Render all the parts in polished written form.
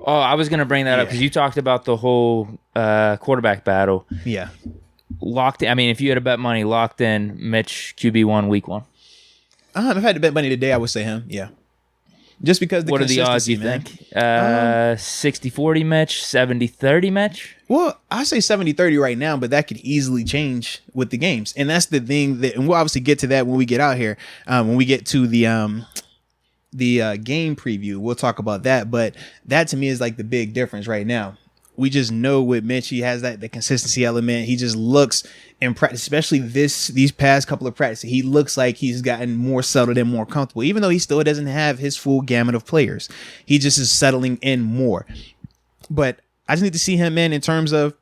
Oh, I was going to bring that up because you talked about the whole quarterback battle. Yeah. Locked in. I mean, if you had to bet money, locked in Mitch QB1 week 1. If I had to bet money today, I would say him. Yeah. Just because what are the odds, you think? 60-40 Mitch, 70-30 Mitch? Well, I say 70-30 right now, but that could easily change with the games. And that's the thing that, and we'll obviously get to that when we get out here. When we get to the game preview, we'll talk about that. But that to me is like the big difference right now. We just know with Mitch, he has the consistency element. He just looks in practice, especially these past couple of practices, he looks like he's gotten more settled and more comfortable, even though he still doesn't have his full gamut of players. He just is settling in more. But I just need to see him in terms of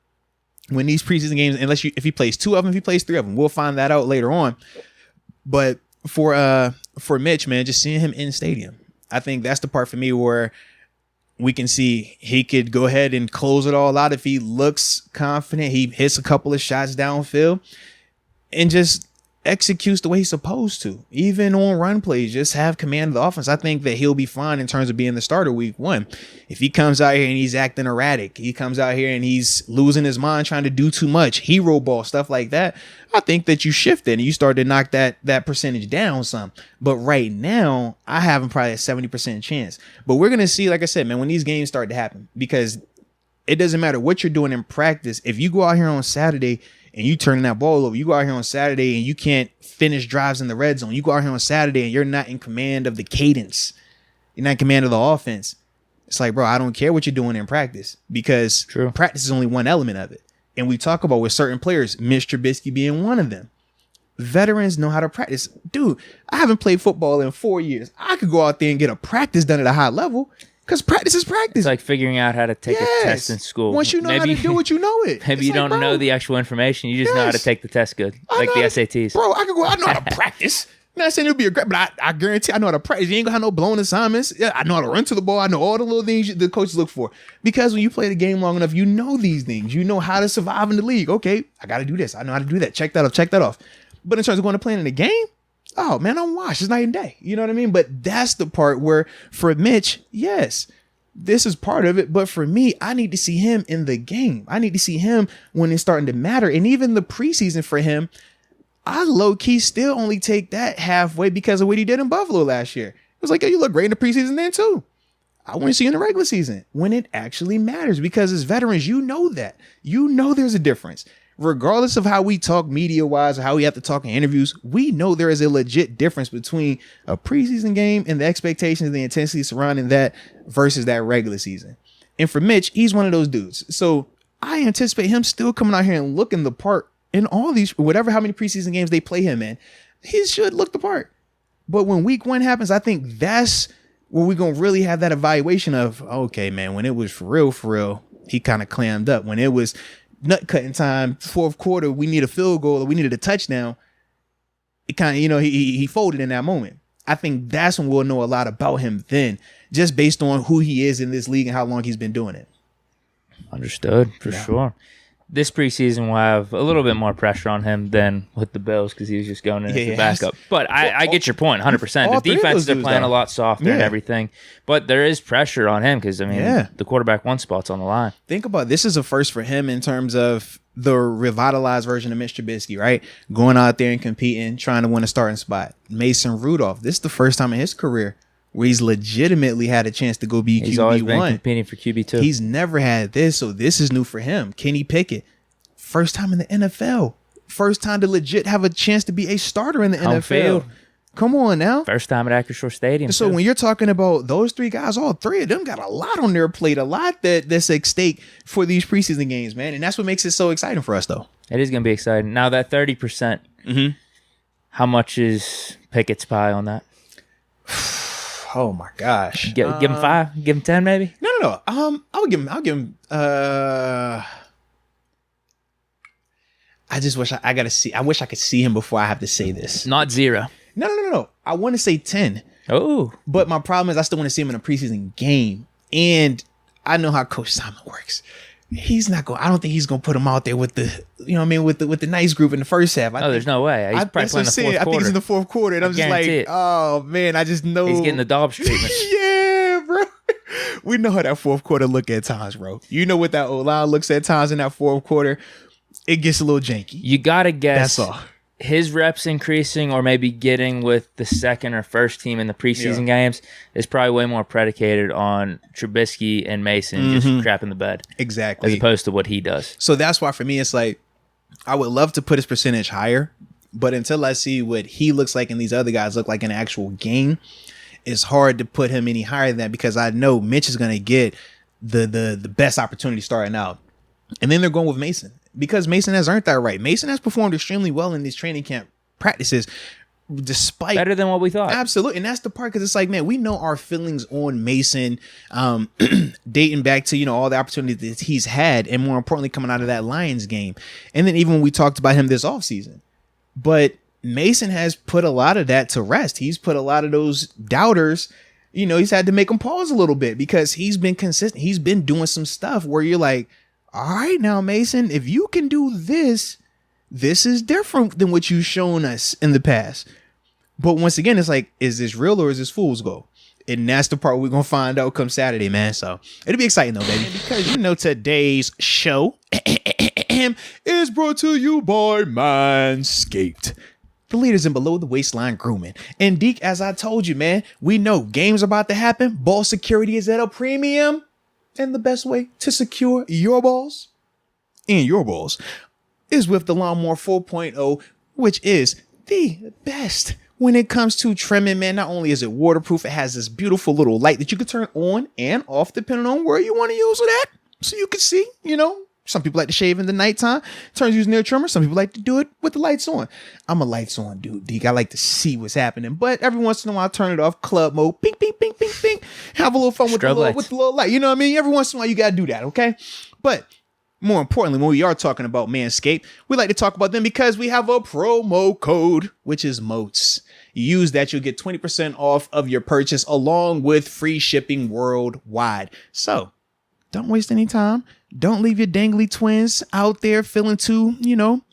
when these preseason games, if he plays 2 of them, if he plays 3 of them, we'll find that out later on. But for Mitch, man, just seeing him in stadium, I think that's the part for me where we can see he could go ahead and close it all out if he looks confident. He hits a couple of shots downfield and just executes the way he's supposed to. Even on run plays, just have command of the offense. I think that he'll be fine in terms of being the starter week 1. If he comes out here and he's acting erratic, he comes out here and he's losing his mind, trying to do too much, hero ball, stuff like that, I think that you shift it and you start to knock that percentage down some. But right now, I have him probably a 70% chance. But we're going to see, like I said, man, when these games start to happen, because it doesn't matter what you're doing in practice. If you go out here on Saturday and you turn that ball over, you go out here on Saturday and you can't finish drives in the red zone. You go out here on Saturday and you're not in command of the cadence. You're not in command of the offense. It's like, bro, I don't care what you're doing in practice, because practice is only one element of it. And we talk about with certain players, Mitch Trubisky being one of them. Veterans know how to practice. Dude, I haven't played football in 4 years. I could go out there and get a practice done at a high level, because practice is practice. It's like figuring out how to take a test in school. Once you know how to do it, you know it. Maybe you don't know the actual information. You just know how to take the test good, like the SATs. Bro, I know how to practice. I'm not saying it'll be a great, but I guarantee I know how to practice. You ain't gonna have no blown assignments. Yeah, I know how to run to the ball. I know all the little things the coaches look for. Because when you play the game long enough, you know these things. You know how to survive in the league. Okay, I got to do this. I know how to do that. Check that off. But in terms of going to playing in the game, oh man, I'm washed. It's night and day. You know what I mean? But that's the part where for Mitch, yes, this is part of it. But for me, I need to see him in the game. I need to see him when it's starting to matter. And even the preseason for him, I low-key still only take that halfway because of what he did in Buffalo last year. It was like, yo, you look great in the preseason then too. I want to see you in the regular season when it actually matters, because as veterans, you know that. You know there's a difference. Regardless of how we talk media-wise or how we have to talk in interviews, we know there is a legit difference between a preseason game and the expectations and the intensity surrounding that versus that regular season. And for Mitch, he's one of those dudes. So I anticipate him still coming out here and looking the part in all these, how many preseason games they play him in. He should look the part. But when week 1 happens, I think that's where we're going to really have that evaluation of, okay, man, when it was for real, he kind of clammed up. When it was nut cutting time, fourth quarter, we need a field goal or we needed a touchdown, it kind of, he folded in that moment. I think that's when we'll know a lot about him then, just based on who he is in this league and how long he's been doing it. Understood, for sure. This preseason will have a little bit more pressure on him than with the Bills, because he was just going in as a backup. But I get your point, 100%. The defenses are playing a lot softer and everything. But there is pressure on him because, the quarterback 1 spot's on the line. Think about this is a first for him in terms of the revitalized version of Mitch Trubisky, right? Going out there and competing, trying to win a starting spot. Mason Rudolph, this is the first time in his career where he's legitimately had a chance to go be QB1. He's always been competing for QB2. He's never had this, so this is new for him. Kenny Pickett, first time in the NFL. First time to legit have a chance to be a starter in the NFL. Field. Come on now. First time at Acrisure Stadium. So when you're talking about those 3 guys, all 3 of them got a lot on their plate, a lot that's at stake for these preseason games, man. And that's what makes it so exciting for us, though. It is going to be exciting. Now, that 30%, how much is Pickett's pie on that? Oh my gosh! Give him 5, give him 10, maybe. No. I'll give him. I just wish I gotta see. I wish I could see him before I have to say this. Not 0. No. I want to say 10. Oh, but my problem is I still want to see him in a preseason game, and I know how Coach Simon works. He's not going. I don't think he's going to put him out there with the, with the nice group in the first half. There's no way. He's probably playing the fourth quarter. I think he's in the fourth quarter, and I'm just like, oh man, I just know he's getting the Dobbs treatment. Yeah, bro. We know how that fourth quarter look at times, bro. You know what that O-line looks at times in that fourth quarter. It gets a little janky. You got to guess. That's all. His reps increasing or maybe getting with the second or first team in the preseason games is probably way more predicated on Trubisky and Mason just crapping the bed. Exactly. As opposed to what he does. So that's why for me, it's like, I would love to put his percentage higher, but until I see what he looks like and these other guys look like in an actual game, it's hard to put him any higher than that because I know Mitch is going to get the best opportunity starting out. And then they're going with Mason. Because Mason has earned that right. Mason has performed extremely well in these training camp practices, despite better than what we thought. Absolutely, and that's the part because it's like, man, we know our feelings on Mason, dating back to all the opportunities that he's had, and more importantly, coming out of that Lions game, and then even when we talked about him this offseason. But Mason has put a lot of that to rest. He's put a lot of those doubters. He's had to make them pause a little bit because he's been consistent. He's been doing some stuff where you're like, all right, now, Mason, if you can do this, this is different than what you've shown us in the past. But once again, it's like, is this real or is this fool's gold? And that's the part we're going to find out come Saturday, man. So it'll be exciting, though, baby. Because today's show is brought to you by Manscaped, the leaders in below the waistline grooming. And Deke, as I told you, man, we know games are about to happen. Ball security is at a premium. And the best way to secure your balls and your balls is with the Lawnmower 4.0, which is the best when it comes to trimming, man. Not only is it waterproof, it has this beautiful little light that you can turn on and off depending on where you want to use it at. So you can see, some people like to shave in the nighttime, turns using their trimmer. Some people like to do it with the lights on. I'm a lights on dude, Deke. I like to see what's happening, but every once in a while I turn it off, club mode, ping, ping, ping, ping, ping. Have a little fun with the little light. You know what I mean? Every once in a while you got to do that, okay? But more importantly, when we are talking about Manscaped, we like to talk about them because we have a promo code, which is MOATS. Use that, you'll get 20% off of your purchase along with free shipping worldwide. So don't waste any time. Don't leave your dangly twins out there feeling too,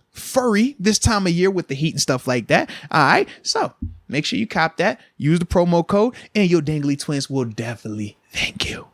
furry this time of year with the heat and stuff like that. All right. So make sure you cop that. Use the promo code and your dangly twins will definitely thank you.